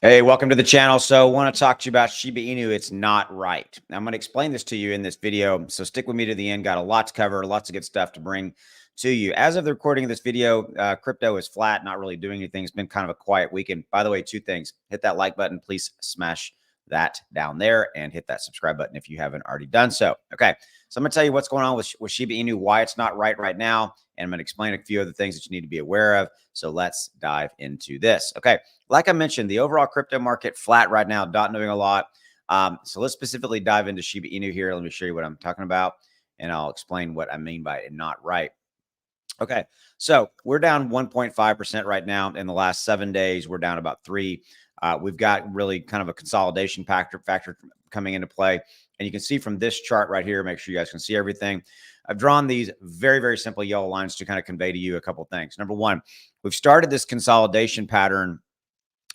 Hey, welcome to the channel. So I want to talk to you about Shiba Inu. It's not right. Now, I'm going to explain this to you in this video. So stick with me to the end. Got a lot to cover, lots of good stuff to bring to you. As of the recording of this video, crypto is flat, not really doing anything. It's been kind of a quiet weekend. By the way, two things. Hit that like button. Please smash that down there and hit that subscribe button if you haven't already done so. Okay. So I'm going to tell you what's going on with Shiba Inu, why it's not right now. And I'm going to explain a few other things that you need to be aware of. So let's dive into this. Okay. Like I mentioned, the overall crypto market flat right now, not doing a lot. So let's specifically dive into Shiba Inu here. Let me show you what I'm talking about, and I'll explain what I mean by it not right. Okay, so we're down 1.5% right now. In the last 7 days, we're down about 3. We've got really kind of a consolidation factor coming into play. And you can see from this chart right here, make sure you guys can see everything. I've drawn these very simple yellow lines to kind of convey to you a couple things. Number one, we've started this consolidation pattern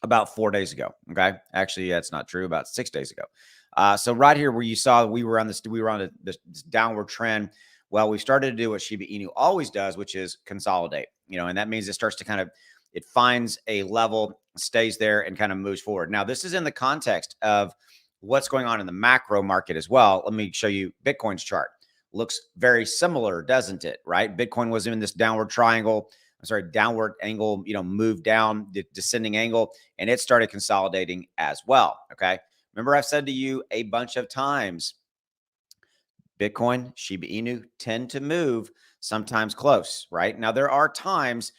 about 4 days ago. Okay. Actually, that's not true. About 6 days ago. So right here where you saw we were on this downward trend. Well, we started to do what Shiba Inu always does, which is consolidate, and that means it starts to it finds a level, stays there, and kind of moves forward. Now, this is in the context of what's going on in the macro market as well. Let me show you Bitcoin's chart. Looks very similar, doesn't it? Right? Bitcoin was in this downward triangle. Downward angle, moved down the descending angle, and it started consolidating as well. Okay. Remember, I've said to you a bunch of times, Bitcoin, Shiba Inu tend to move sometimes close, right? Now, there are times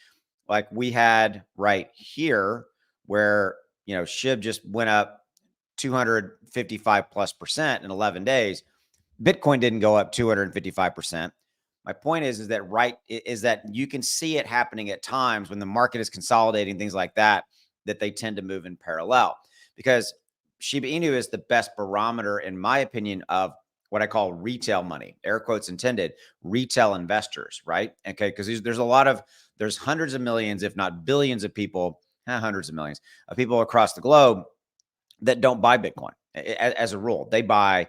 like we had right here where, SHIB just went up 255+% in 11 days. Bitcoin didn't go up 255%. My point is that you can see it happening at times when the market is consolidating, things like that, that they tend to move in parallel, because Shiba Inu is the best barometer, in my opinion, of what I call retail money, air quotes intended, retail investors, right? Okay, because there's hundreds of millions, if not billions of people, hundreds of millions of people across the globe that don't buy Bitcoin as a rule. They buy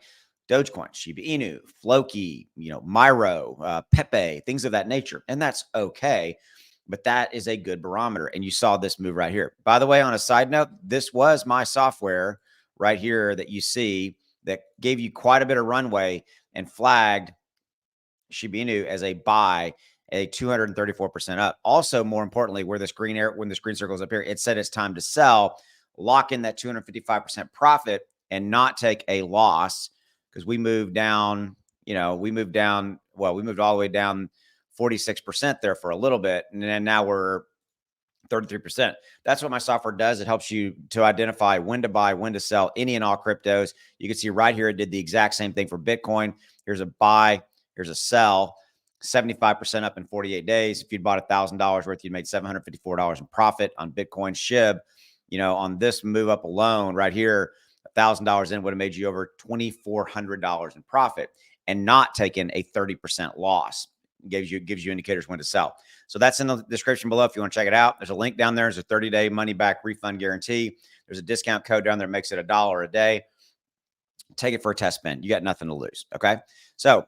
Dogecoin, Shiba Inu, Floki, Myro, Pepe, things of that nature. And that's okay. But that is a good barometer. And you saw this move right here. By the way, on a side note, this was my software right here that you see that gave you quite a bit of runway and flagged Shiba Inu as a buy, a 234% up. Also, more importantly, when the screen circle is up here, it said it's time to sell, lock in that 255% profit and not take a loss, because we moved down, we moved all the way down 46% there for a little bit. And then now we're 33%. That's what my software does. It helps you to identify when to buy, when to sell any and all cryptos. You can see right here, it did the exact same thing for Bitcoin. Here's a buy, here's a sell, 75% up in 48 days. If you'd bought $1,000 worth, you'd made $754 in profit on Bitcoin. SHIB, on this move up alone right here, $1,000 in would have made you over $2,400 in profit and not taken a 30% loss. Gives you indicators when to sell. So that's in the description below if you want to check it out. There's a link down there. There's a 30-day money back refund guarantee. There's a discount code down there that makes it $1 a day. Take it for a test spin. You got nothing to lose. Okay. So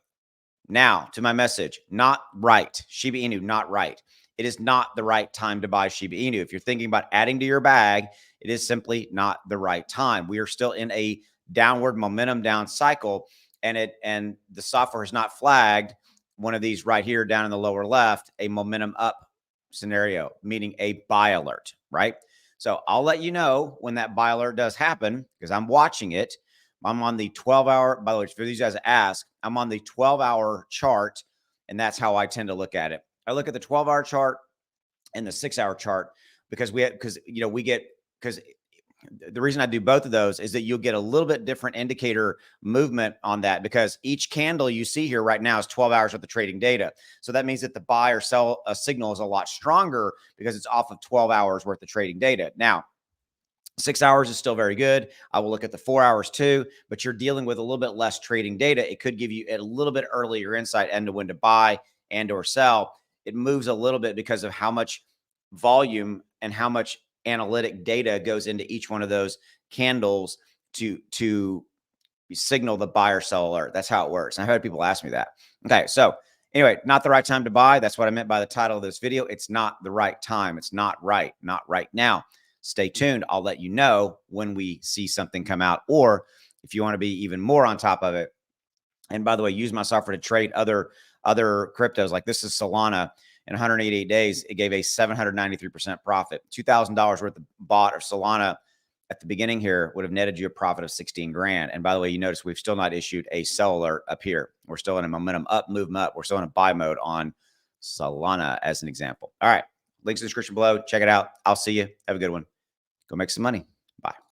now to my message, not right. Shiba Inu, not right. It is not the right time to buy Shiba Inu. If you're thinking about adding to your bag, it is simply not the right time. We are still in a downward momentum down cycle, and the software has not flagged one of these right here down in the lower left, a momentum up scenario, meaning a buy alert, right? So I'll let you know when that buy alert does happen, because I'm watching it. I'm on the 12-hour, by the way, for these guys to ask, I'm on the 12-hour chart, and that's how I tend to look at it. I look at the 12-hour chart and the 6-hour chart because the reason I do both of those is that you'll get a little bit different indicator movement on that, because each candle you see here right now is 12 hours worth of trading data. So that means that the buy or sell signal is a lot stronger because it's off of 12 hours worth of trading data. Now, 6 hours is still very good. I will look at the 4 hours too, but you're dealing with a little bit less trading data. It could give you a little bit earlier insight into when to buy and or sell. It moves a little bit because of how much volume and how much analytic data goes into each one of those candles to signal the buy or sell alert. That's how it works. And I've had people ask me that. Okay, so anyway, not the right time to buy. That's what I meant by the title of this video. It's not the right time. It's not right now. stay tuned. I'll let you know when we see something come out, or if you want to be even more on top of it. And by the way, use my software to trade other cryptos. Like this is Solana. In 188 days, it gave a 793% profit. $2,000 worth of bought of Solana at the beginning here would have netted you a profit of 16 grand. And by the way, you notice we've still not issued a sell alert up here. We're still in a momentum up, movement up. We're still in a buy mode on Solana as an example. All right. Links in the description below. Check it out. I'll see you. Have a good one. Go make some money. Bye.